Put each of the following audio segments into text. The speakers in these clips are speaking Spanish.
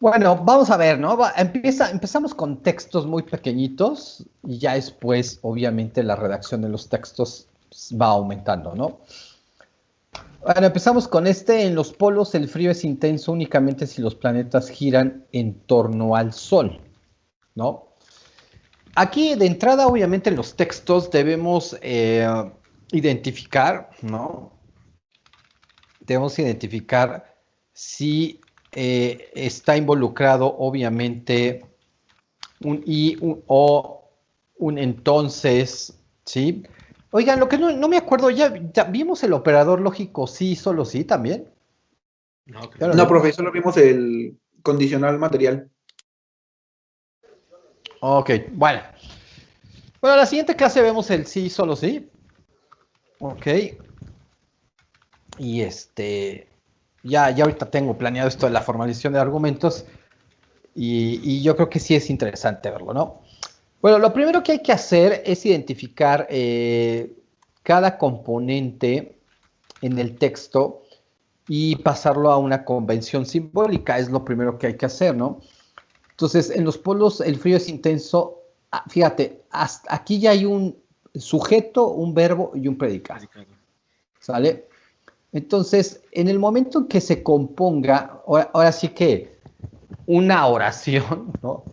Bueno, vamos a ver, ¿no? Empezamos con textos muy pequeñitos y ya después, obviamente, la redacción de los textos va aumentando, ¿no? Bueno, empezamos con este. En los polos el frío es intenso únicamente si los planetas giran en torno al Sol, ¿no? Aquí, de entrada, obviamente, en los textos debemos identificar, ¿no? Debemos identificar si está involucrado, obviamente, un y, un o, un entonces, ¿sí? Oigan, lo que no me acuerdo, ya vimos el operador lógico sí, solo sí también. No, ¿Ya lo no, vimos? profe, solo vimos el condicional material. Ok, bueno. Bueno, en la siguiente clase vemos el sí, solo sí. Ok. Y ya ahorita tengo planeado esto de la formalización de argumentos y yo creo que sí es interesante verlo, ¿no? Bueno, lo primero que hay que hacer es identificar cada componente en el texto y pasarlo a una convención simbólica. Es lo primero que hay que hacer, ¿no? Entonces, en los polos el frío es intenso. Fíjate, hasta aquí ya hay un sujeto, un verbo y un predicado. ¿Sale? Entonces, en el momento en que se componga, ahora sí que una oración, ¿no?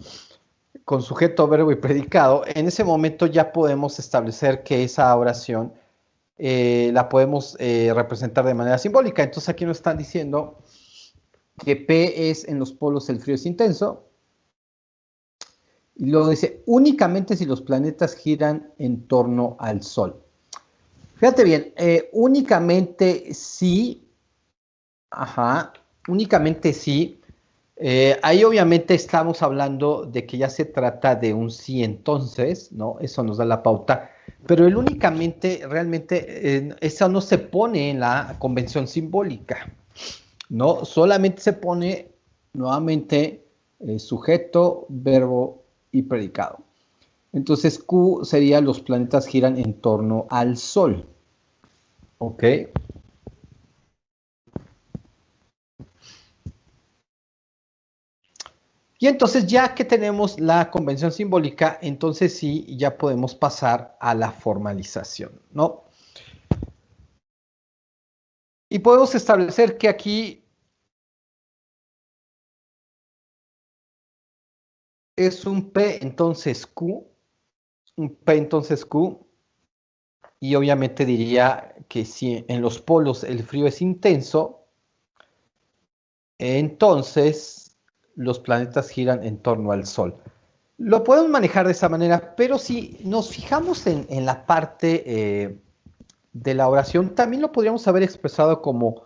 Con sujeto, verbo y predicado, en ese momento ya podemos establecer que esa oración la podemos representar de manera simbólica. Entonces aquí nos están diciendo que P es en los polos el frío es intenso. Y luego dice, únicamente si los planetas giran en torno al Sol. Fíjate bien, únicamente sí, ajá, únicamente sí. Ahí obviamente estamos hablando de que ya se trata de un sí entonces, ¿no? Eso nos da la pauta. Pero el únicamente, realmente, eso no se pone en la convención simbólica, ¿no? Solamente se pone nuevamente sujeto, verbo y predicado. Entonces Q sería los planetas giran en torno al Sol, ¿ok? Y entonces ya que tenemos la convención simbólica, entonces sí, ya podemos pasar a la formalización, ¿no? Y podemos establecer que aquí es un P entonces Q, un P entonces Q, y obviamente diría que si en los polos el frío es intenso, entonces los planetas giran en torno al Sol. Lo podemos manejar de esa manera, pero si nos fijamos en la parte de la oración, también lo podríamos haber expresado como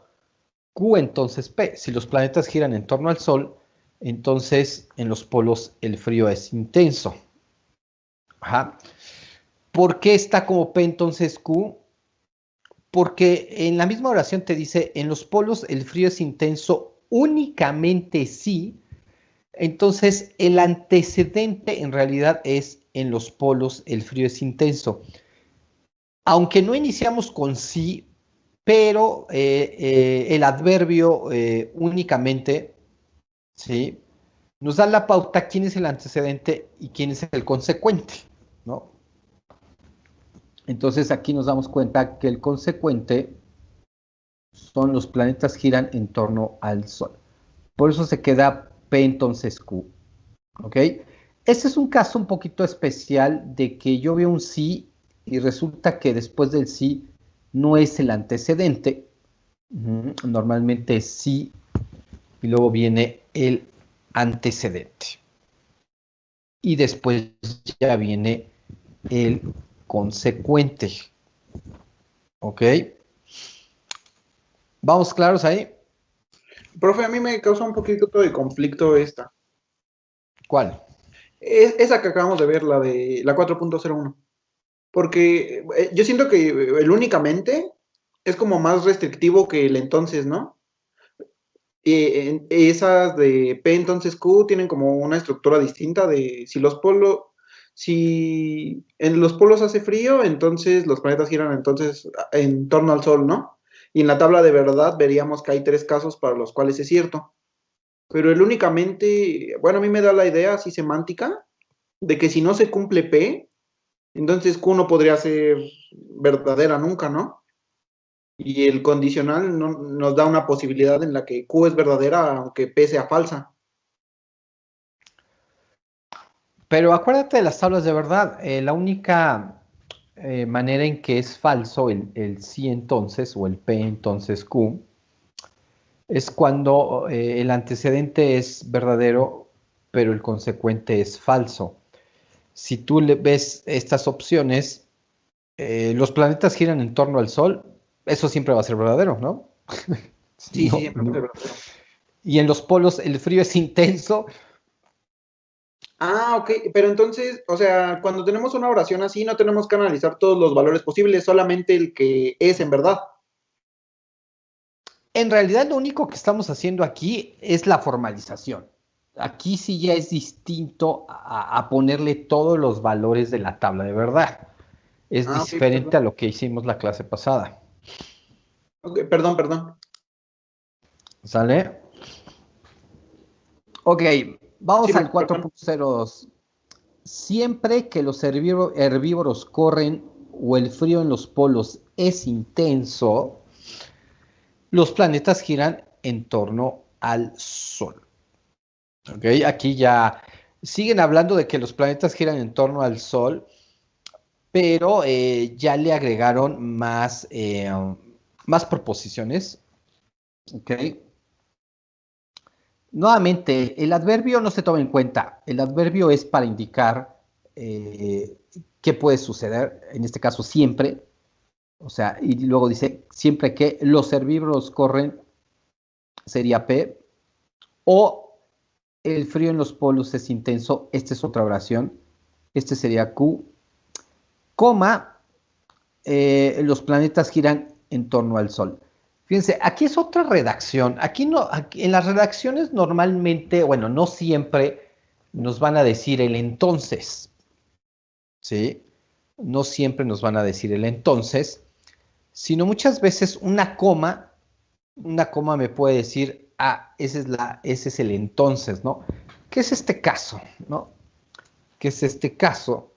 Q entonces P. Si los planetas giran en torno al Sol, entonces en los polos el frío es intenso. Ajá. ¿Por qué está como P entonces Q? Porque en la misma oración te dice, en los polos el frío es intenso únicamente si. Entonces, el antecedente en realidad es en los polos el frío es intenso. Aunque no iniciamos con sí, pero el adverbio únicamente, ¿sí? Nos da la pauta quién es el antecedente y quién es el consecuente, ¿no? Entonces aquí nos damos cuenta que el consecuente son los planetas giran en torno al Sol. Por eso se queda P entonces Q. ¿Ok? Este es un caso un poquito especial de que yo veo un sí y resulta que después del sí no es el antecedente. Normalmente es sí y luego viene el antecedente. Y después ya viene el consecuente. ¿Ok? ¿Vamos claros ahí? Profe, a mí me causa un poquito de conflicto esta. ¿Cuál? Esa que acabamos de ver, la de la 4.01. Porque yo siento que el únicamente es como más restrictivo que el entonces, ¿no? Esas de P entonces Q tienen como una estructura distinta de si en los polos hace frío, entonces los planetas giran entonces en torno al Sol, ¿no? Y en la tabla de verdad veríamos que hay 3 casos para los cuales es cierto. pero el únicamente, bueno, a mí me da la idea así semántica de que si no se cumple P, entonces Q no podría ser verdadera nunca, ¿no? Y el condicional nos da una posibilidad en la que Q es verdadera aunque P sea falsa. Pero acuérdate de las tablas de verdad. La única manera en que es falso el sí entonces o el P entonces Q es cuando el antecedente es verdadero, pero el consecuente es falso. Si tú le ves estas opciones, los planetas giran en torno al Sol, eso siempre va a ser verdadero, ¿no? Sí, sí, No, siempre va a ser no. verdadero. Y en los polos el frío es intenso. Ah, ok, pero entonces, o sea, cuando tenemos una oración así, no tenemos que analizar todos los valores posibles, solamente el que es en verdad. En realidad lo único que estamos haciendo aquí es la formalización. Aquí sí ya es distinto a ponerle todos los valores de la tabla de verdad. Es Ah, ok, diferente perdón. a lo que hicimos la clase pasada. Ok, perdón, perdón. ¿Sale? Ok, Sí, vamos al perdón. 4.02. Siempre que los herbívoros corren o el frío en los polos es intenso, los planetas giran en torno al Sol. Ok, aquí ya siguen hablando de que los planetas giran en torno al Sol, pero ya le agregaron más proposiciones. Ok, nuevamente, el adverbio no se toma en cuenta. El adverbio es para indicar qué puede suceder, en este caso siempre. O sea, y luego dice, siempre que los herbívoros corren, sería P. O el frío en los polos es intenso, esta es otra oración. Este sería Q, coma, los planetas giran en torno al Sol. Fíjense, aquí es otra redacción. Aquí no, aquí, en las redacciones normalmente, bueno, no siempre nos van a decir el entonces, ¿sí? No siempre nos van a decir el entonces, sino muchas veces una coma me puede decir, ah, ese es el entonces, ¿no? ¿Qué es este caso, no? ¿Qué es este caso?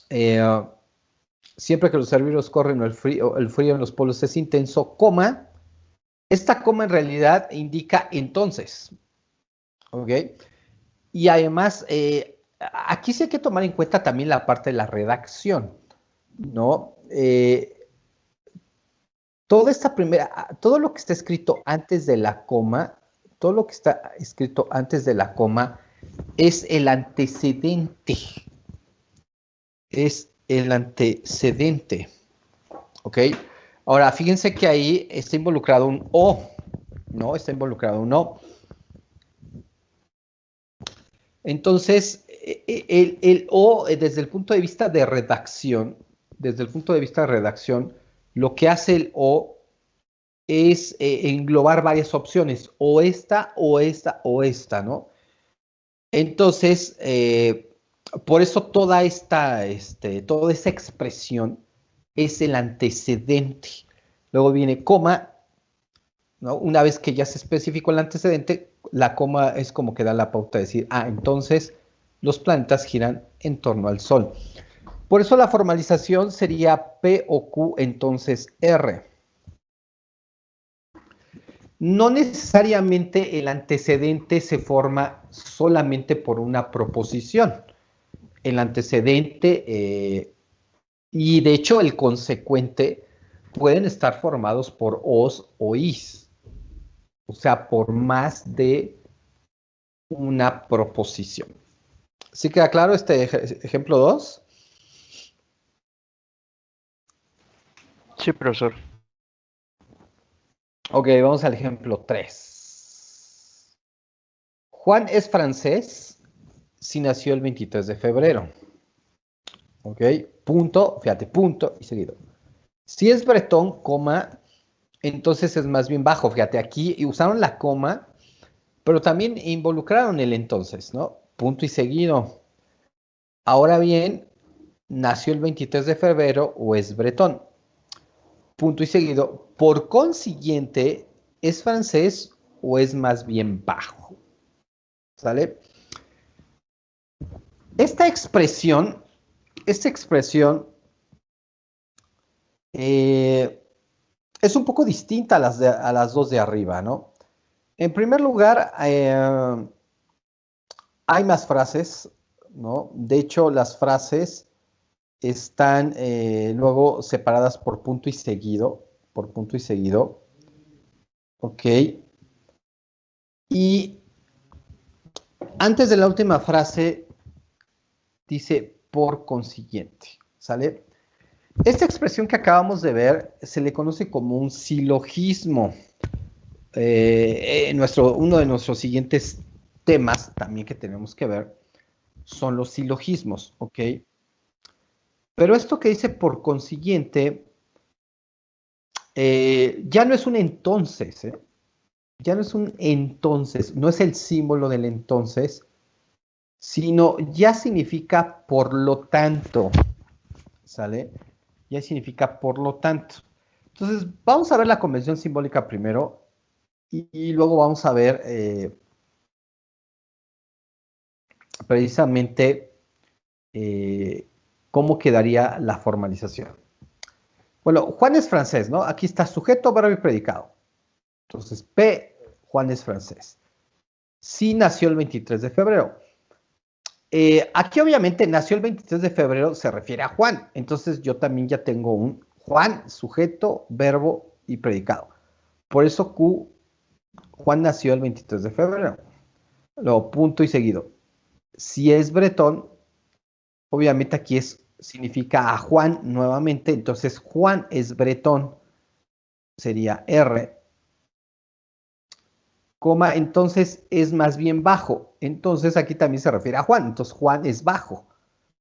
Eh, siempre que los herbívoros corren o el frío en los polos es intenso, coma, esta coma en realidad indica entonces, ¿ok? Y además, aquí sí hay que tomar en cuenta también la parte de la redacción, ¿no? Todo lo que está escrito antes de la coma, todo lo que está escrito antes de la coma es el antecedente, es el antecedente, ¿ok? Ahora, fíjense que ahí está involucrado un O, ¿no? Está involucrado un O. Entonces, el O, desde el punto de vista de redacción, desde el punto de vista de redacción, lo que hace el O es englobar varias opciones, o esta, o esta, o esta, ¿no? Entonces, por eso toda esa expresión es el antecedente. Luego viene coma, ¿no? Una vez que ya se especificó el antecedente, la coma es como que da la pauta de decir, ah, entonces los planetas giran en torno al Sol. Por eso la formalización sería P o Q, entonces R. No necesariamente el antecedente se forma solamente por una proposición. El antecedente y de hecho el consecuente pueden estar formados por os o is, o sea, por más de una proposición. ¿Sí queda claro este ejemplo 2? Sí, profesor. Ok, vamos al ejemplo 3. Juan es francés si nació el 23 de febrero. Ok, punto, fíjate, punto y seguido. Si es bretón, coma, entonces es más bien bajo. Fíjate, aquí usaron la coma, pero también involucraron el entonces, ¿no? Punto y seguido. Ahora bien, nació el 23 de febrero o es bretón. Punto y seguido. Por consiguiente, ¿es francés o es más bien bajo? ¿Sale? Esta expresión es un poco distinta a las dos de arriba, ¿no? En primer lugar, hay más frases, ¿no? De hecho, las frases están luego separadas por punto y seguido, ¿ok? Y antes de la última frase dice por consiguiente, ¿sale? Esta expresión que acabamos de ver se le conoce como un silogismo. Uno de nuestros siguientes temas también que tenemos que ver son los silogismos, ¿ok? Pero esto que dice por consiguiente ya no es un entonces, ¿eh? Ya no es un entonces, no es el símbolo del entonces, sino ya significa por lo tanto, ¿sale? Ya significa por lo tanto. Entonces, vamos a ver la convención simbólica primero y luego vamos a ver precisamente cómo quedaría la formalización. Bueno, Juan es francés, ¿no? Aquí está sujeto, verbo y predicado. Entonces, P, Juan es francés. Sí nació el 23 de febrero. Aquí obviamente nació el 23 de febrero, se refiere a Juan. Entonces yo también ya tengo un Juan, sujeto, verbo y predicado. Por eso Q, Juan nació el 23 de febrero. Luego, punto y seguido. Si es bretón, obviamente aquí significa a Juan nuevamente. Entonces Juan es bretón. Sería R. Coma, entonces es más bien bajo. Entonces aquí también se refiere a Juan. Entonces Juan es bajo,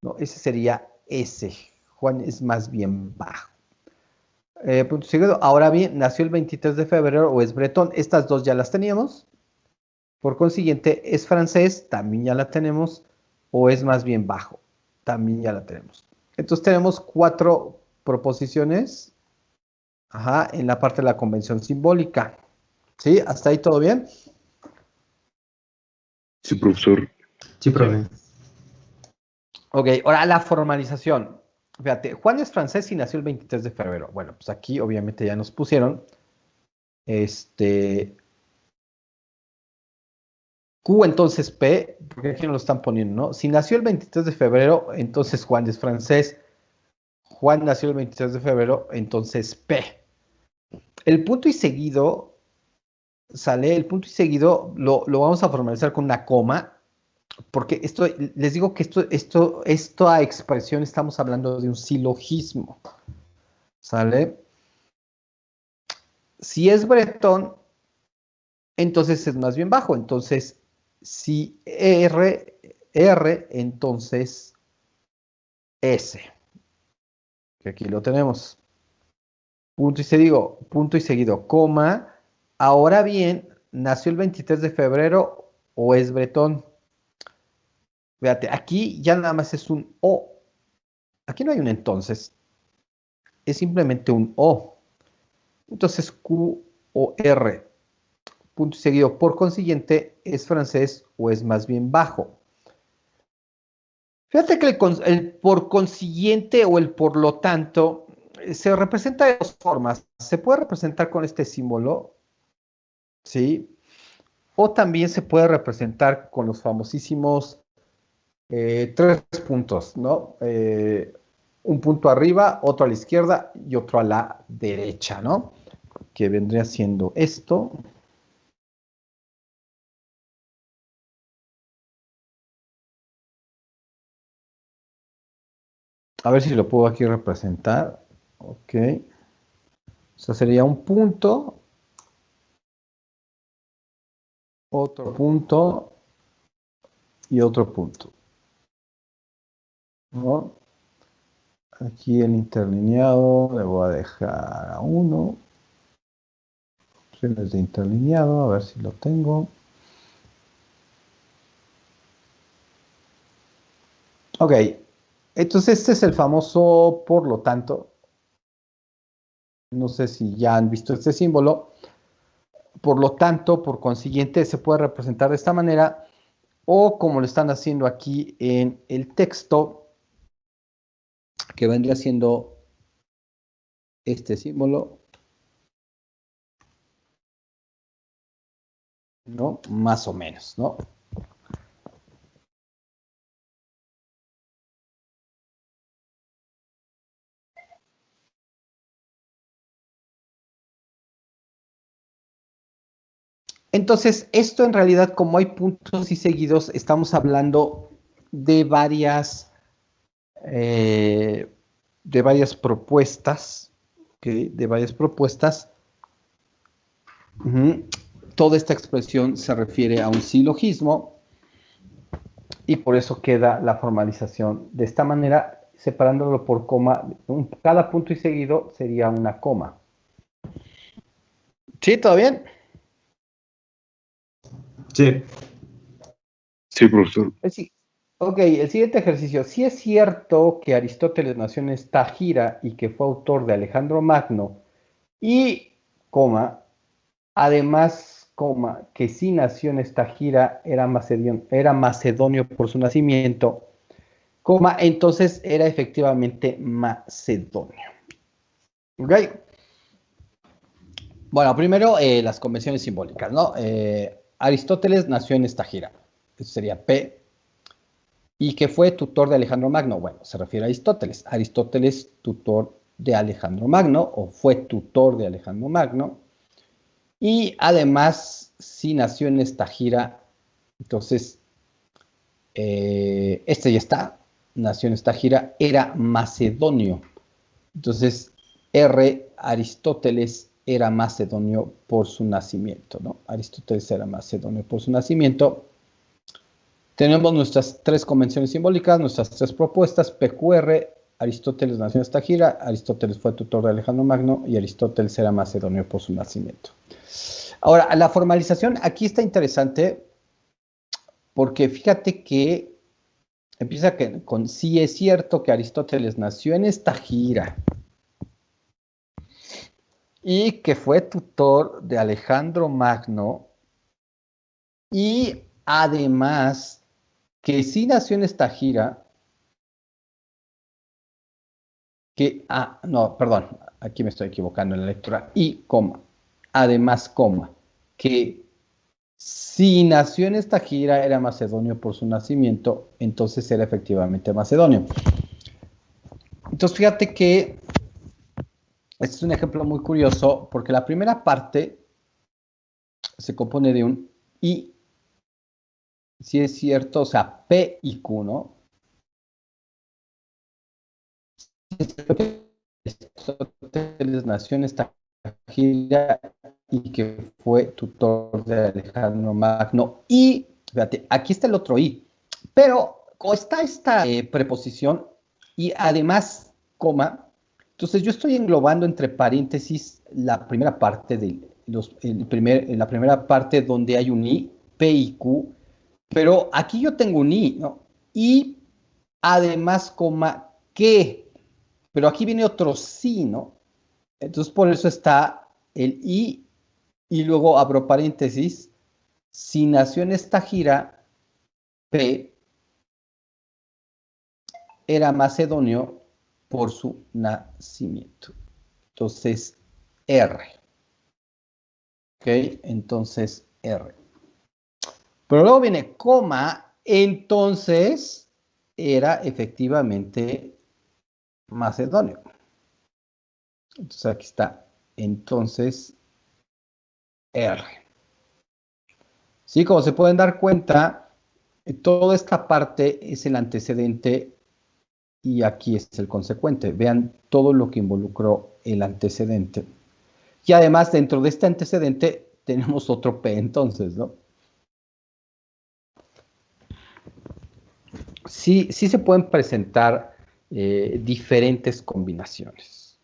¿no? Ese sería S. Juan es más bien bajo. Punto seguido. Ahora bien, nació el 23 de febrero o es bretón. Estas dos ya las teníamos. Por consiguiente, es francés, también ya la tenemos. O es más bien bajo, también ya la tenemos. Entonces tenemos 4 proposiciones en la parte de la convención simbólica. ¿Sí? ¿Hasta ahí todo bien? Sí, profesor. Sí, profe. Ok, ahora la formalización. Fíjate, Juan es francés y nació el 23 de febrero. Bueno, pues aquí obviamente ya nos pusieron Q entonces P, porque aquí no lo están poniendo, ¿no? Si nació el 23 de febrero, entonces Juan es francés. Juan nació el 23 de febrero, entonces P. El punto y seguido, sale, el punto y seguido lo vamos a formalizar con una coma, porque esto, les digo que esta expresión estamos hablando de un silogismo, ¿sale? Si es bretón, entonces es más bien bajo, entonces si R, entonces S, que aquí lo tenemos. Punto y seguido, coma. Ahora bien, ¿nació el 23 de febrero o es bretón? Fíjate, aquí ya nada más es un O. Aquí no hay un entonces. Es simplemente un O. Entonces Q o R. Punto y seguido. Por consiguiente, ¿es francés o es más bien bajo? Fíjate que el por consiguiente o el por lo tanto se representa de dos formas. Se puede representar con este símbolo, ¿sí? O también se puede representar con los famosísimos 3 puntos, ¿no? Un punto arriba, otro a la izquierda y otro a la derecha, ¿no? Que vendría siendo esto. A ver si lo puedo aquí representar. Ok. O sea, sería un punto, otro punto y otro punto, ¿no? Aquí el interlineado le voy a dejar a 1. Opciones de interlineado, a ver si lo tengo. Ok, entonces este es el famoso por lo tanto. No sé si ya han visto este símbolo. Por lo tanto, por consiguiente, se puede representar de esta manera o como lo están haciendo aquí en el texto, que vendría siendo este símbolo, ¿no? Más o menos, ¿no? Entonces, esto en realidad, como hay puntos y seguidos, estamos hablando de varias propuestas, ¿okay? De varias propuestas. Toda esta expresión se refiere a un silogismo y por eso queda la formalización de esta manera, separándolo por coma. Cada punto y seguido sería una coma. ¿Sí? ¿Todo bien? Sí. Sí, profesor. Sí. Ok, el siguiente ejercicio. Si es cierto que Aristóteles nació en Estagira y que fue autor de Alejandro Magno y, coma, además, coma, que sí nació en Estagira, era macedonio por su nacimiento, coma, entonces era efectivamente macedonio. ¿Ok? Bueno, primero las convenciones simbólicas, ¿no? Aristóteles nació en Estagira. Eso sería P. Y que fue tutor de Alejandro Magno. Bueno, se refiere a Aristóteles. Aristóteles, tutor de Alejandro Magno, o fue tutor de Alejandro Magno. Y además, si nació en Estagira, entonces, este ya está, nació en Estagira, era macedonio. Entonces, Aristóteles era macedonio por su nacimiento, ¿no? Aristóteles era macedonio por su nacimiento. Tenemos nuestras tres convenciones simbólicas, nuestras tres propuestas, PQR, Aristóteles nació en Estagira, Aristóteles fue tutor de Alejandro Magno y Aristóteles era macedonio por su nacimiento. Ahora, la formalización aquí está interesante porque fíjate que empieza con sí es cierto que Aristóteles nació en Estagira y que fue tutor de Alejandro Magno y además que sí nació en Estagira, no, perdón, aquí me estoy equivocando en la lectura, y coma, además coma, que si nació en Estagira era macedonio por su nacimiento, entonces era efectivamente macedonio. Entonces fíjate que este es un ejemplo muy curioso porque la primera parte se compone de un y, si es cierto, o sea, P y Q, ¿no? Aristóteles nació en Estagira y que fue tutor de Alejandro Magno. Y, fíjate, aquí está el otro y, pero como está esta preposición y además coma, entonces yo estoy englobando entre paréntesis la primera parte la primera parte donde hay un i, p y q, pero aquí yo tengo un i, ¿no? Y además coma que, pero aquí viene otro sí, ¿no? Entonces por eso está el y luego abro paréntesis, si nació en esta gira, P era macedonio por su nacimiento. Entonces, R. ¿Ok? Entonces, R. Pero luego viene coma, entonces era efectivamente macedonio. Entonces aquí está, entonces R. Sí, como se pueden dar cuenta, toda esta parte es el antecedente y aquí es el consecuente. Vean todo lo que involucró el antecedente. Y además, dentro de este antecedente, tenemos otro P entonces, ¿no? Sí, sí se pueden presentar diferentes combinaciones.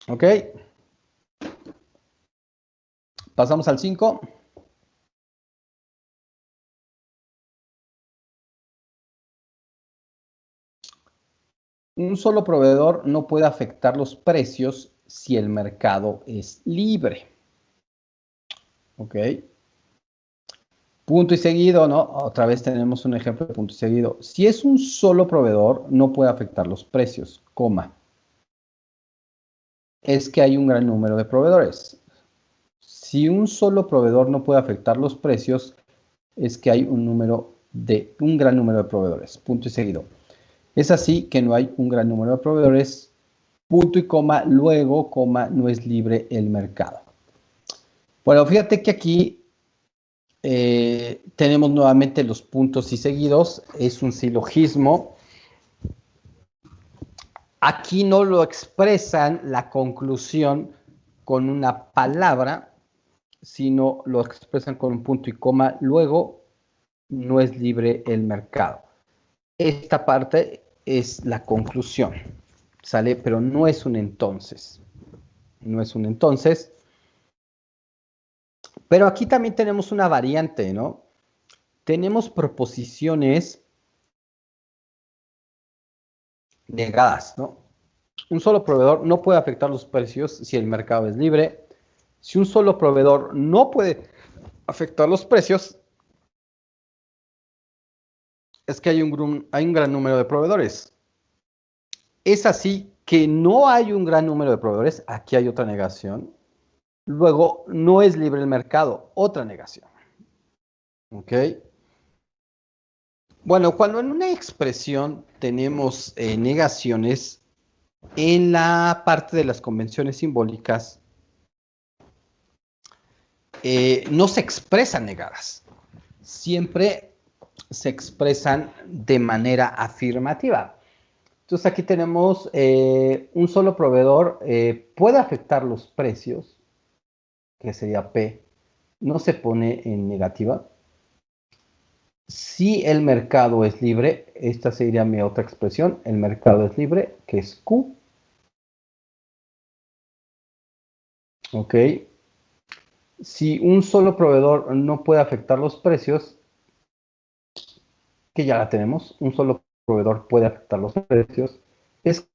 ¿Ok? Pasamos al 5. Un solo proveedor no puede afectar los precios si el mercado es libre. ¿Ok? Punto y seguido, ¿no? Otra vez tenemos un ejemplo de punto y seguido. Si es un solo proveedor, no puede afectar los precios, coma. Es que hay un gran número de proveedores. Si un solo proveedor no puede afectar los precios, es que hay un gran número de proveedores, punto y seguido. Es así que no hay un gran número de proveedores, punto y coma, luego, coma, no es libre el mercado. Bueno, fíjate que aquí tenemos nuevamente los puntos y seguidos, es un silogismo. Aquí no lo expresan la conclusión con una palabra, sino lo expresan con un punto y coma, luego no es libre el mercado. Esta parte es la conclusión, ¿sale? Pero no es un entonces. No es un entonces. Pero aquí también tenemos una variante, ¿no? Tenemos proposiciones negadas, ¿no? Un solo proveedor no puede afectar los precios si el mercado es libre. Si un solo proveedor no puede afectar los precios, es que hay un gran número de proveedores. Es así que no hay un gran número de proveedores. Aquí hay otra negación. Luego, no es libre el mercado. Otra negación. ¿Ok? Bueno, cuando en una expresión tenemos negaciones, en la parte de las convenciones simbólicas, no se expresan negadas. Siempre se expresan de manera afirmativa. Entonces aquí tenemos un solo proveedor puede afectar los precios, que sería P, no se pone en negativa. Si el mercado es libre, esta sería mi otra expresión, el mercado es libre, que es Q. Ok. Si un solo proveedor no puede afectar los precios, que ya la tenemos, un solo proveedor puede afectar los precios, es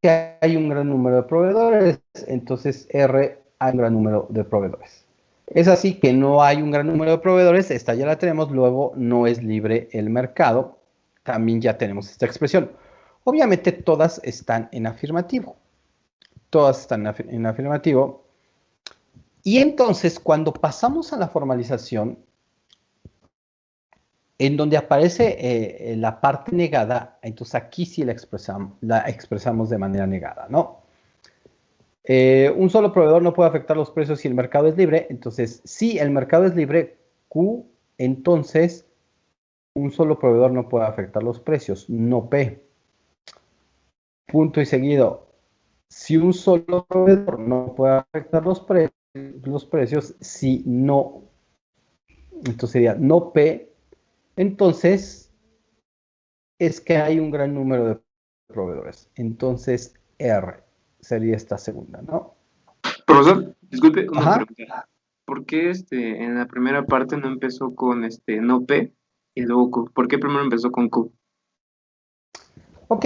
que hay un gran número de proveedores, entonces R hay un gran número de proveedores. Es así que no hay un gran número de proveedores, esta ya la tenemos, luego no es libre el mercado, también ya tenemos esta expresión. Obviamente todas están en afirmativo, todas están en afirmativo, y entonces cuando pasamos a la formalización, en donde aparece la parte negada, entonces aquí sí la expresamos de manera negada, ¿no? Un solo proveedor no puede afectar los precios si el mercado es libre. Entonces, si el mercado es libre, Q, entonces un solo proveedor no puede afectar los precios, no P. Punto y seguido. Si un solo proveedor no puede afectar los precios, si no, entonces sería no P, entonces es que hay un gran número de proveedores. Entonces, R sería esta segunda, ¿no? Profesor, disculpe, una Ajá. pregunta. ¿Por qué en la primera parte no empezó con no P y luego Q? ¿Por qué primero empezó con Q? Ok,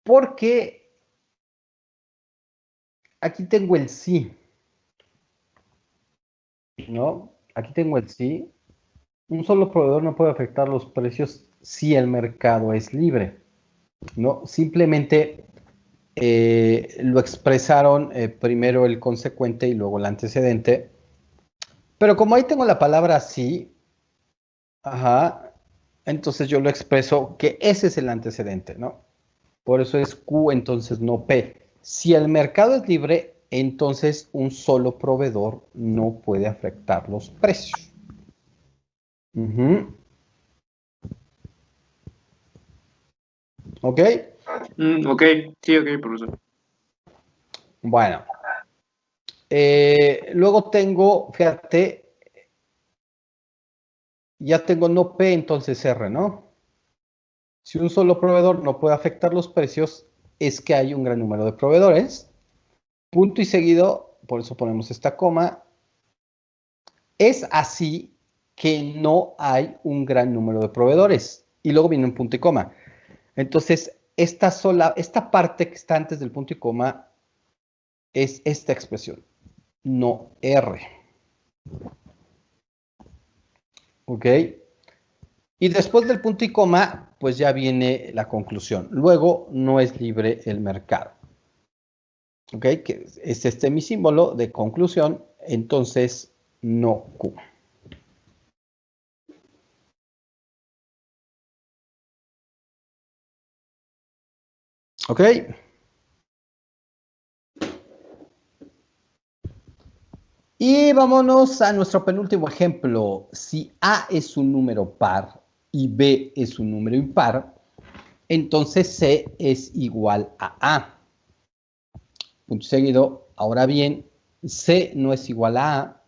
porque aquí tengo el sí, ¿no? Aquí tengo el sí. Un solo proveedor no puede afectar los precios si el mercado es libre, ¿no? Simplemente lo expresaron primero el consecuente y luego el antecedente. Pero como ahí tengo la palabra sí, ajá, entonces yo lo expreso que ese es el antecedente, ¿no? Por eso es Q, entonces no P. Si el mercado es libre, entonces un solo proveedor no puede afectar los precios. ¿Ok? Ok, sí, ok, profesor. Bueno. Luego tengo, fíjate, ya tengo no P, entonces R, ¿no? Si un solo proveedor no puede afectar los precios, es que hay un gran número de proveedores. Punto y seguido, por eso ponemos esta coma. Es así que no hay un gran número de proveedores. Y luego viene un punto y coma. Entonces, esta parte que está antes del punto y coma es esta expresión, no R. ¿Ok? Y después del punto y coma, pues ya viene la conclusión. Luego, no es libre el mercado. ¿Ok? Que es este mi símbolo de conclusión, entonces no Q. ¿Ok? Y vámonos a nuestro penúltimo ejemplo. Si A es un número par y B es un número impar, entonces C es igual a A. Punto seguido. Ahora bien, C no es igual a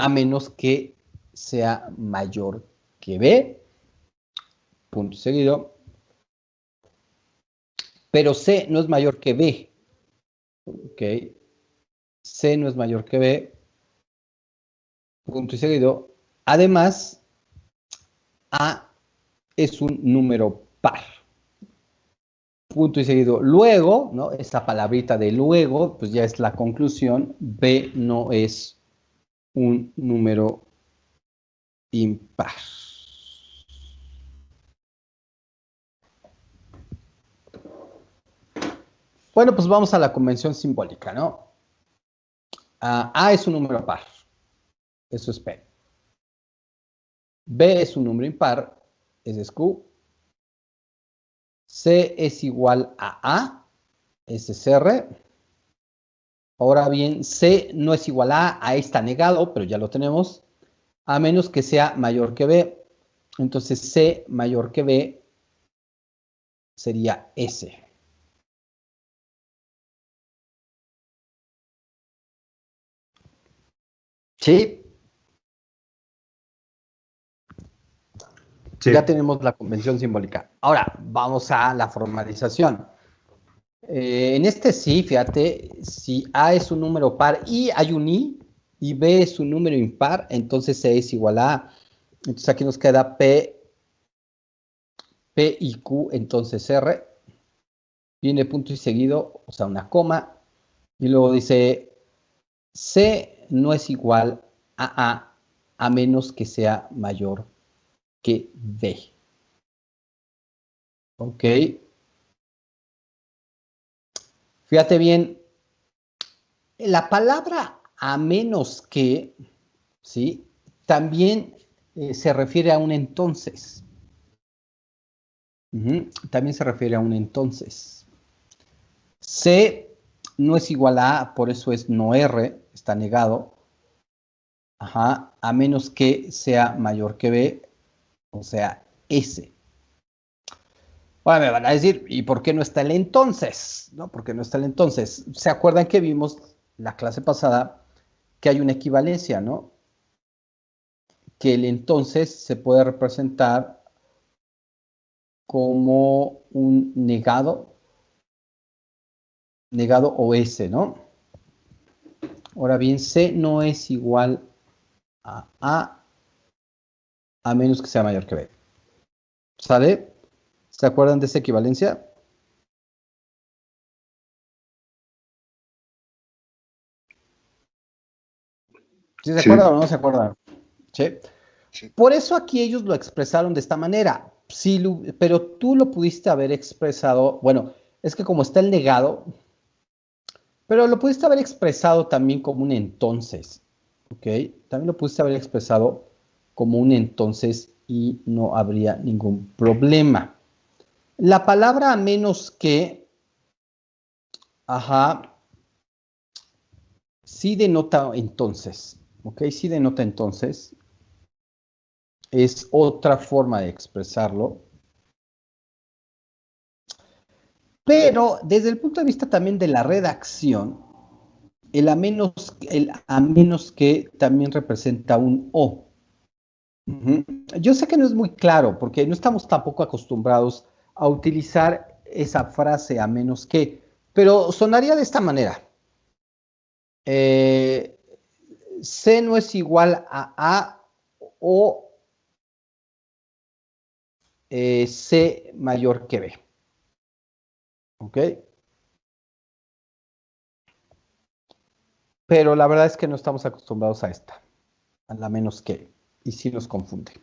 menos que sea mayor que B. Punto seguido. Pero C no es mayor que B. Ok. C no es mayor que B. Punto y seguido. Además, A es un número par. Punto y seguido. Luego, ¿no? Esta palabrita de luego, pues ya es la conclusión. B no es un número impar. Bueno, pues vamos a la convención simbólica, ¿no? A es un número par. Eso es P. B es un número impar. Ese es Q. C es igual a A. Ese es R. Ahora bien, C no es igual a está negado, pero ya lo tenemos, a menos que sea mayor que B. Entonces C mayor que B sería S. ¿Sí? Sí. Ya tenemos la convención simbólica. Ahora, vamos a la formalización. En este sí, fíjate, si A es un número par y hay un I, y B es un número impar, entonces C es igual a A. Entonces aquí nos queda P y Q, entonces R. Viene punto y seguido, o sea, una coma. Y luego dice, C no es igual a menos que sea mayor que B. ¿Ok? Fíjate bien, la palabra a menos que, ¿sí? También se refiere a un entonces. También se refiere a un entonces. C no es igual a A, por eso es no R, está negado. Ajá, a menos que sea mayor que B, o sea, S. Ahora me van a decir, ¿y por qué no está el entonces? ¿No? ¿Por qué no está el entonces? ¿Se acuerdan que vimos la clase pasada que hay una equivalencia, ¿no? Que el entonces se puede representar como un negado o S, ¿no? Ahora bien, C no es igual a menos que sea mayor que B. ¿Sale? ¿Se acuerdan de esa equivalencia? ¿Sí se Sí, acuerdan o no se acuerdan? ¿Sí? sí. Por eso aquí ellos lo expresaron de esta manera. Sí, pero tú lo pudiste haber expresado, bueno, es que como está el negado, pero lo pudiste haber expresado también como un entonces, ¿ok? También lo pudiste haber expresado como un entonces y no habría ningún problema. La palabra a menos que, ajá, sí denota entonces, ¿ok? Sí denota entonces. Es otra forma de expresarlo. Pero desde el punto de vista también de la redacción, el a menos que también representa un o. Yo sé que no es muy claro, porque no estamos tampoco acostumbrados a utilizar esa frase a menos que, pero sonaría de esta manera. Eh, C no es igual a o C mayor que B. ¿Ok? pero la verdad es que no estamos acostumbrados a esta, a la menos que, y sí nos confunde.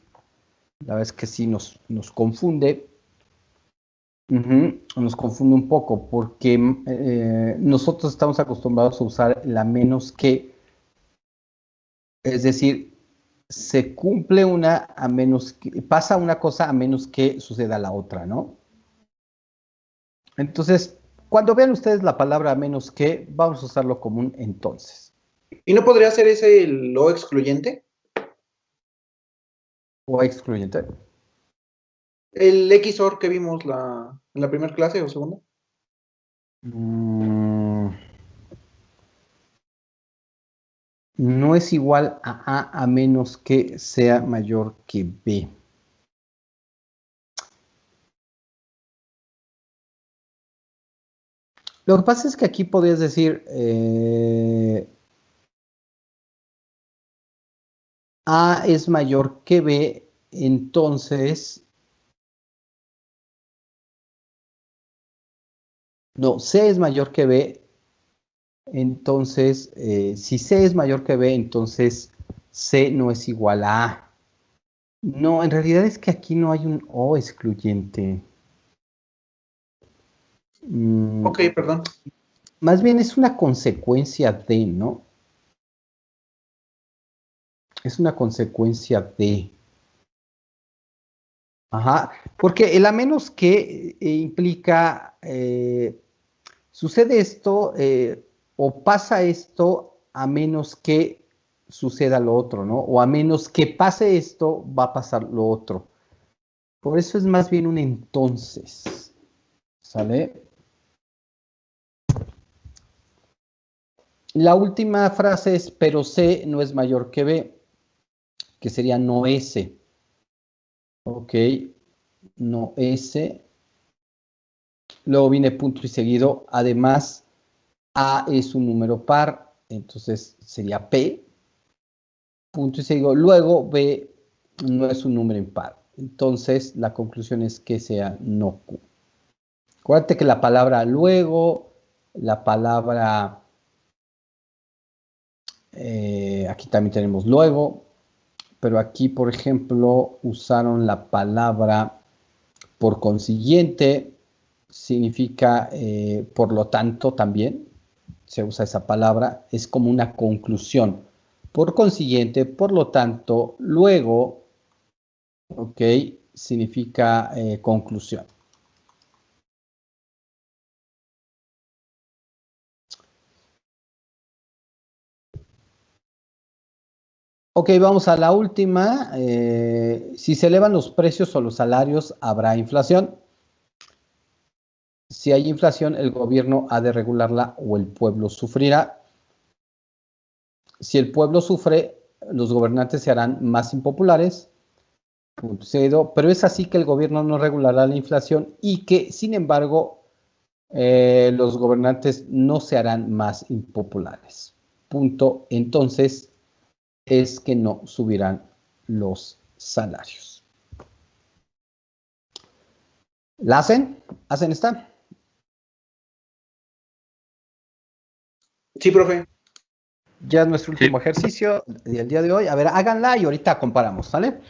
La verdad es que sí nos confunde. Nos confunde un poco porque nosotros estamos acostumbrados a usar la menos que, es decir, se cumple una a menos que, pasa una cosa a menos que suceda la otra, ¿no? Entonces, cuando vean ustedes la palabra a menos que, vamos a usarlo como un entonces. ¿Y no podría ser ese el lo excluyente? O excluyente. El XOR que vimos en la primera clase o segunda. No es igual a menos que sea mayor que B. Lo que pasa es que aquí podrías decir A es mayor que B, entonces, no, C es mayor que B, entonces, si C es mayor que B, entonces C no es igual a A. No, en realidad es que aquí no hay un O excluyente. Ok, perdón. Más bien es una consecuencia de, ¿no? Es una consecuencia de. Ajá, porque el a menos que implica, sucede esto o pasa esto a menos que suceda lo otro, ¿no? O a menos que pase esto, va a pasar lo otro. Por eso es más bien un entonces, ¿sale? La última frase es, pero C no es mayor que B, que sería no S. Ok, no S. Luego viene punto y seguido. Además, A es un número par, entonces sería P, punto y seguido. Luego B no es un número impar. Entonces la conclusión es que sea no Q. Acuérdate que la palabra luego, la palabra, aquí también tenemos luego, pero aquí, por ejemplo, usaron la palabra por consiguiente, significa por lo tanto también, se usa esa palabra, es como una conclusión. Por consiguiente, por lo tanto, luego, ok, significa conclusión. Ok, vamos a la última. Si se elevan los precios o los salarios, habrá inflación. Si hay inflación, el gobierno ha de regularla o el pueblo sufrirá. Si el pueblo sufre, los gobernantes se harán más impopulares. Pero es así que el gobierno no regulará la inflación y que, sin embargo, los gobernantes no se harán más impopulares. Punto. Entonces, es que no subirán los salarios. ¿La hacen? ¿Hacen esta? Sí, profe. Ya es nuestro Sí. último ejercicio del día de hoy. A ver, háganla y ahorita comparamos, ¿sale?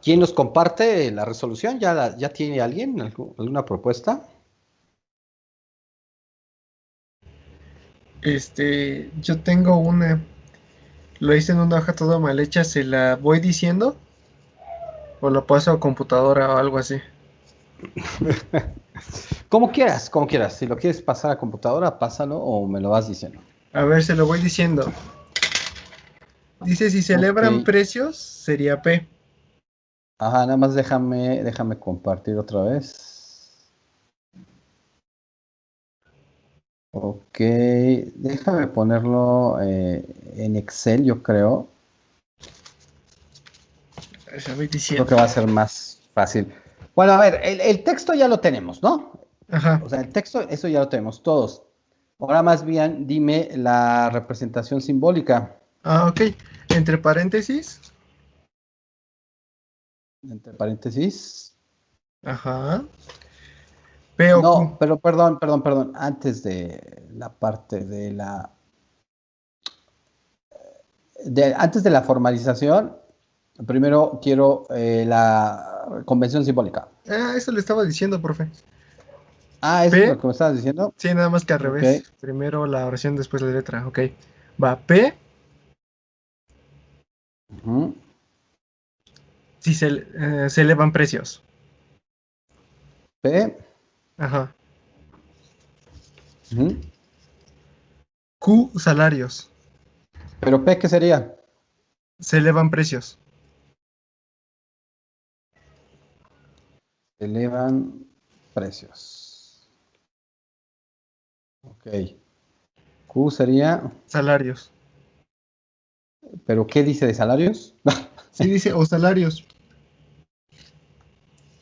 ¿Quién nos comparte la resolución? ¿Ya tiene alguien alguna propuesta? Yo tengo una. Lo hice en una hoja toda mal hecha, ¿se la voy diciendo? ¿O la paso a computadora o algo así? Como quieras, como quieras. Si lo quieres pasar a computadora, pásalo o me lo vas diciendo. A ver, se lo voy diciendo. Dice, si celebran Ok. precios, sería P. Ajá, nada más déjame compartir otra vez. Ok, déjame ponerlo en Excel, yo creo. Se lo voy Creo diciendo. que va a ser más fácil. Bueno, a ver, el texto ya lo tenemos, ¿no? Ajá. O sea, el texto, eso ya lo tenemos todos. Ahora más bien, dime la representación simbólica. Ah, ok. Entre paréntesis. Entre paréntesis. Ajá. P o Q. No, pero perdón. Antes de la parte antes de la formalización, primero quiero la convención simbólica. Ah, eso le estaba diciendo, profe. Ah, ¿eso es P. lo que me estabas diciendo? Sí, nada más que al Ok. revés. Primero la oración, después la letra. Ok. Va. P. Ujú. Si se elevan precios. P. Ajá. Ujú. Q. Salarios. Pero P, ¿qué sería? Se elevan precios. Elevan precios. Ok. Q sería, Salarios. ¿pero qué dice de salarios? Sí, dice o salarios.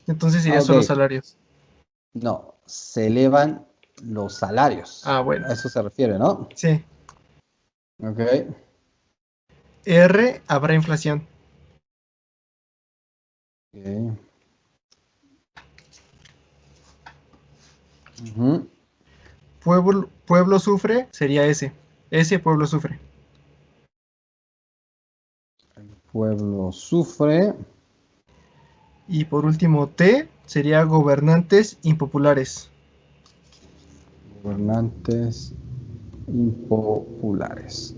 Entonces sería Ok. solo salarios. No, se elevan los salarios. Ah, bueno. A eso se refiere, ¿no? Sí. Ok. R. Habrá inflación. Ok. Ujú. Pueblo sufre sería S. S. Pueblo sufre. Pueblo sufre. Y por último, T. Sería gobernantes impopulares. Gobernantes impopulares.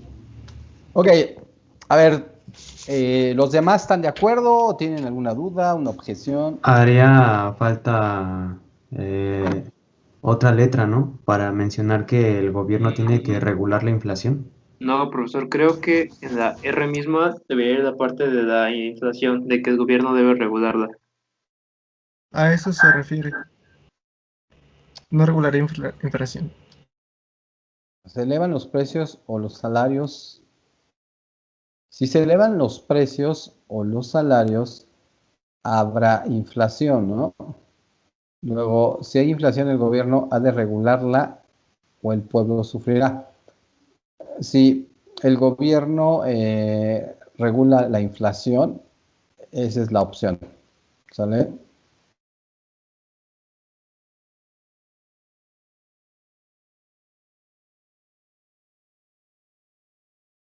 Ok, a ver, ¿los demás están de acuerdo? ¿Tienen alguna duda, una objeción? Haría falta otra letra, ¿no? Para mencionar que el gobierno tiene que regular la inflación. No, profesor, creo que en la R misma debería ir la parte de la inflación, de que el gobierno debe regularla. A eso se refiere. No regular inflación. ¿Se elevan los precios o los salarios? Si se elevan los precios o los salarios, habrá inflación, ¿no? Luego, si hay inflación, el gobierno ha de regularla o el pueblo sufrirá. Si el gobierno regula la inflación, esa es la opción. ¿Sale?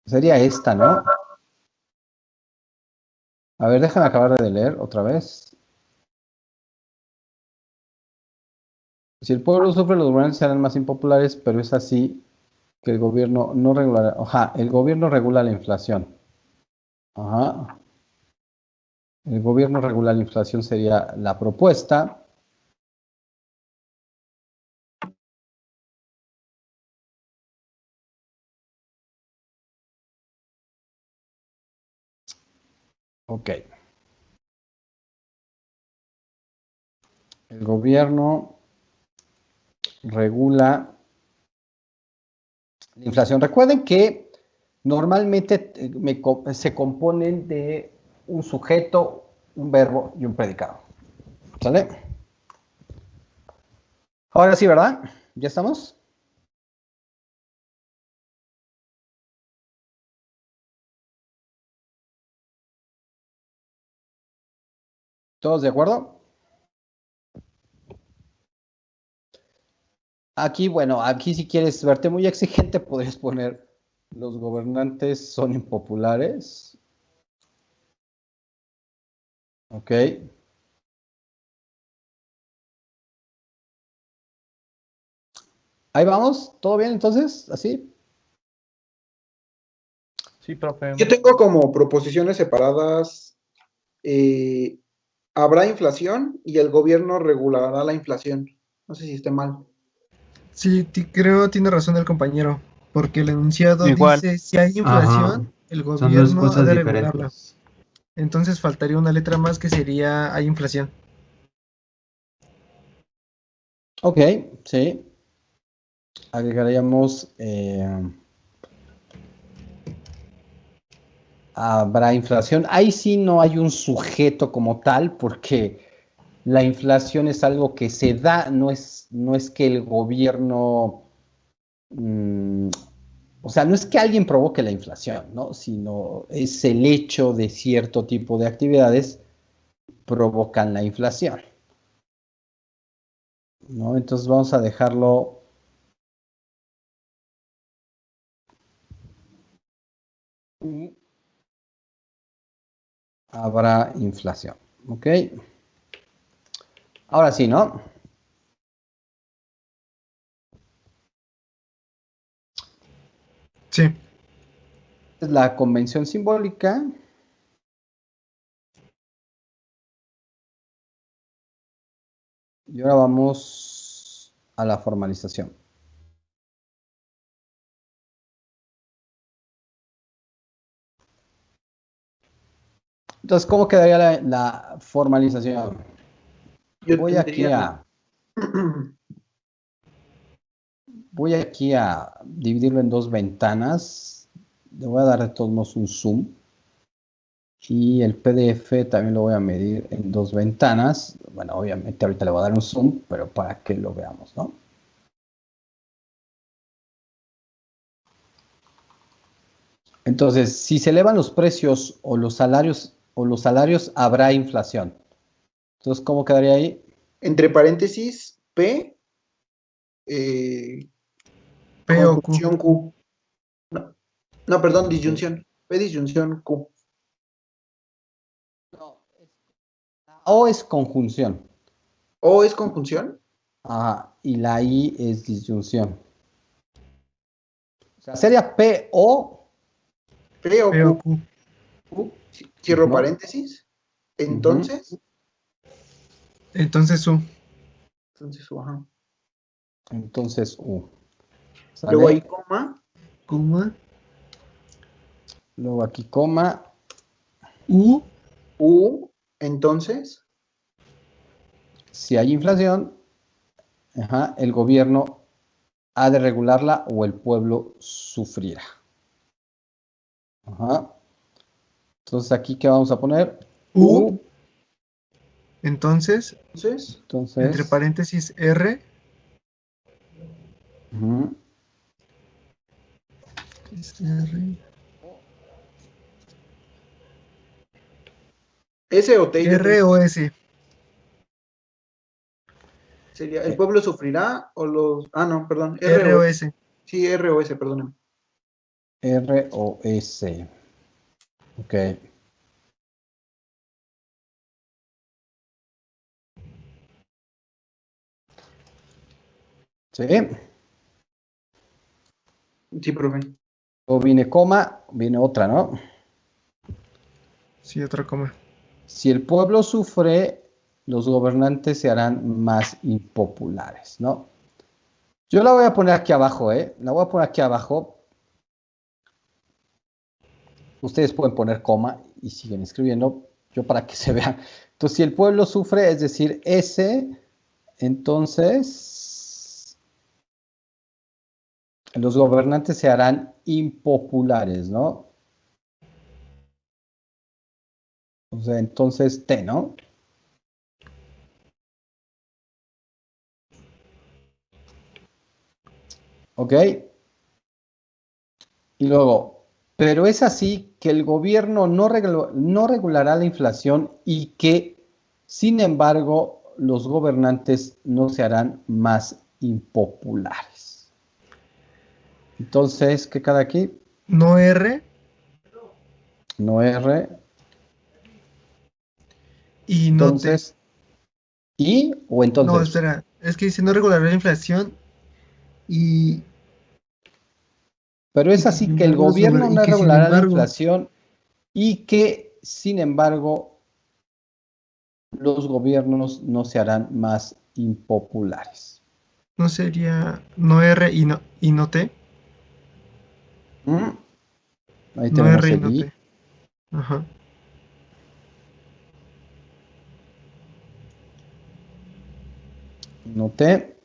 Sería esta, ¿no? A ver, déjame acabar de leer otra vez. Si el pueblo sufre, los gobernantes serán más impopulares, pero es así que el gobierno no regula. Ajá, el gobierno regula la inflación. Ajá. El gobierno regula la inflación sería la propuesta. Ok. El gobierno regula la inflación. Recuerden que normalmente se componen de un sujeto, un verbo y un predicado. ¿Sale? Ahora sí, ¿verdad? ¿Ya estamos? ¿Todos de acuerdo? Aquí, bueno, aquí si quieres verte muy exigente, podrías poner los gobernantes son impopulares. Ok. Ahí vamos, ¿todo bien entonces? ¿Así? Sí, profe. Yo tengo como proposiciones separadas, habrá inflación y el gobierno regulará la inflación. No sé si esté mal. Sí, creo tiene razón el compañero, porque el enunciado Igual. dice, si hay Ajá, inflación, el son dos gobierno ha cosas de regularla. diferentes. Entonces faltaría una letra más que sería, hay inflación. Ok, sí. Agregaríamos, habrá inflación. Ahí sí no hay un sujeto como tal, porque la inflación es algo que se da, no es que el gobierno, mm, o sea, no es que alguien provoque la inflación, ¿no? Sino es el hecho de cierto tipo de actividades provocan la inflación, ¿no? Entonces vamos a dejarlo. Habrá inflación, ¿ok? Ahora sí, ¿no? Sí, Es la convención simbólica. Y ahora vamos a la formalización. Entonces, ¿cómo quedaría la formalización? Yo Voy aquí tendría. a, voy aquí a dividirlo en dos ventanas. Le voy a dar de todos modos un zoom. Y el PDF también lo voy a medir en dos ventanas. Bueno, obviamente ahorita le voy a dar un zoom, pero para que lo veamos, ¿no? Entonces, si se elevan los precios o los salarios, habrá inflación. Entonces, ¿cómo quedaría ahí? Entre paréntesis, P, eh, P o Q. conjunción Q. No, no, perdón, disyunción. P, disyunción Q. No, O es conjunción. ¿O es conjunción? Ajá, y la I es disyunción. O sea, sería PO, P o P o Q. Q. Cierro ¿no? paréntesis. Ujú. Entonces, Entonces U. ajá. Entonces U. Luego hay ¿Sale? coma. Coma. Luego aquí coma. U. U. Entonces, Si hay inflación, ajá, el gobierno ha de regularla o el pueblo sufrirá. Ajá. Entonces aquí, ¿qué vamos a poner? U. U. Entonces, entre Entonces, paréntesis R. ujú. Es R. S o T yo R tengo. o S. Sería, ¿el pueblo sufrirá o los. Ah, no, perdón. R R o o S. S. Sí, R o S, perdóname. R o S. Ok. ¿Sí? Sí, profe. O viene coma, viene otra, ¿no? Sí, otra coma. Si el pueblo sufre, los gobernantes se harán más impopulares, ¿no? Yo la voy a poner aquí abajo, ¿eh? La voy a poner aquí abajo. Ustedes pueden poner coma y siguen escribiendo. Yo para que se vean. Entonces, si el pueblo sufre, es decir, S, entonces los gobernantes se harán impopulares, ¿no? O sea, entonces T, ¿no? ¿Ok? Y luego, pero es así que el gobierno no regulará la inflación y que, sin embargo, los gobernantes no se harán más impopulares. Entonces, ¿qué cada aquí? No R. No R. Y no Entonces, ¿y o No, entonces? espera. Es que dice no regulará la inflación y, Pero y es que así sin que el embargo, gobierno no sin regulará la embargo inflación y que, sin embargo, los gobiernos no se harán más impopulares. no sería no R y no T. ¿Mm? Ahí No tenemos R y el no I. T. Ajá. Noté.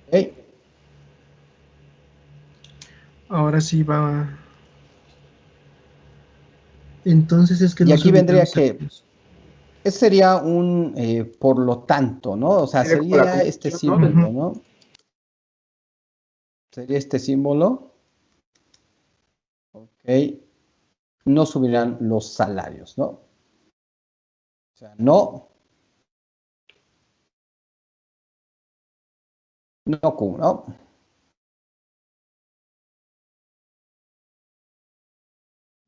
Ok. Ahora sí va. Entonces es que Y no aquí subirán vendría los que, salarios. ese sería un por lo tanto, ¿no? O sea, Sería como la sería este conclusión, ¿no? símbolo, Ujú. ¿no? Sería este símbolo. Ok. No subirán los salarios, ¿no? O sea, no Q, ¿no?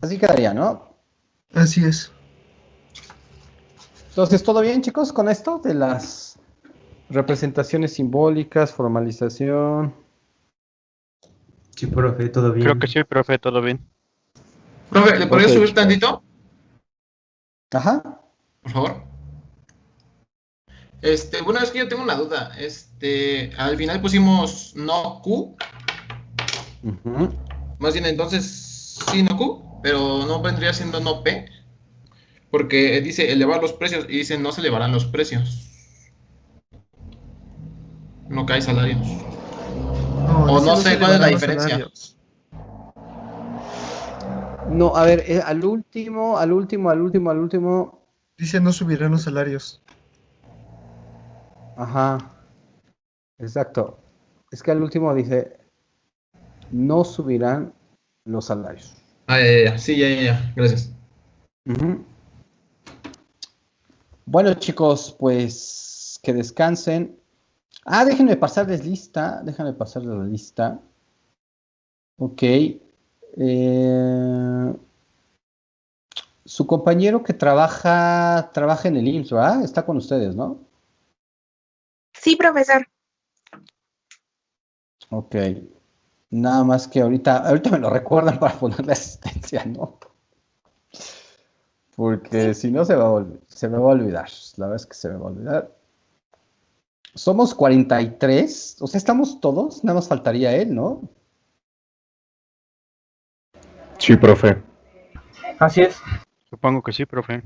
Así quedaría, ¿no? Así es. Entonces, ¿todo bien, chicos, con esto de las representaciones simbólicas, formalización? Sí, profe, todo Creo que bien. sí, profe, todo bien. Profe, ¿le podría Ok, subir chicos. tantito, Ajá. por favor? Bueno, es que yo tengo una duda. Al final pusimos no Q, Ujú. más bien entonces sí no Q, pero no vendría siendo no P, porque dice elevar los precios y dice no se elevarán los precios, no cae salarios. No, O dice no no se sé cuál es la elevarán los diferencia. salarios. No, a ver, al último. Dice no subirán los salarios. Ajá, exacto. Es que al último dice, no subirán los salarios. Ah, ya. Sí, ya, gracias. Ujú. Bueno, chicos, pues que descansen. Ah, déjenme pasarles lista. Déjenme pasarles la lista. Ok. Su compañero que trabaja en el IMSS, ¿verdad? Está con ustedes, ¿no? Sí, profesor. Ok. Nada más que ahorita me lo recuerdan para ponerle asistencia, ¿no? Porque si no se me va a olvidar. La verdad es que se me va a olvidar. Somos 43, o sea, estamos todos, nada más faltaría él, ¿no? Sí, profe. Así es. Supongo que sí, profe.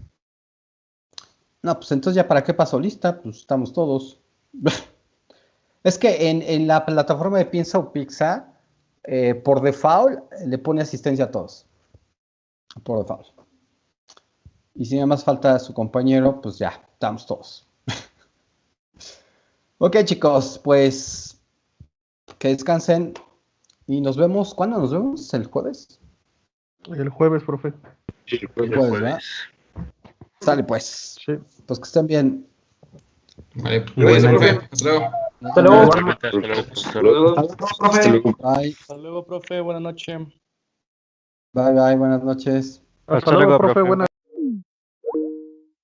No, pues entonces ya para qué pasó lista, pues estamos todos. Es que en la plataforma de Piensa o Pizza, por default, le pone asistencia a todos. Por default. Y si nada más falta su compañero, pues ya, estamos todos. Ok, chicos, pues que descansen y nos vemos. ¿Cuándo nos vemos? ¿El jueves? El jueves, profe. Sí, El jueves, ¿verdad? Sale pues. Sí. Pues que estén bien. Vale, gracias, Igualmente. profe. Hasta luego. Nos Hasta vemos. luego. Hasta luego. Hasta luego, Hasta luego. Bye. Hasta luego, profe. Buenas noches. Bye, bye. Buenas noches. Hasta luego, profe. Buenas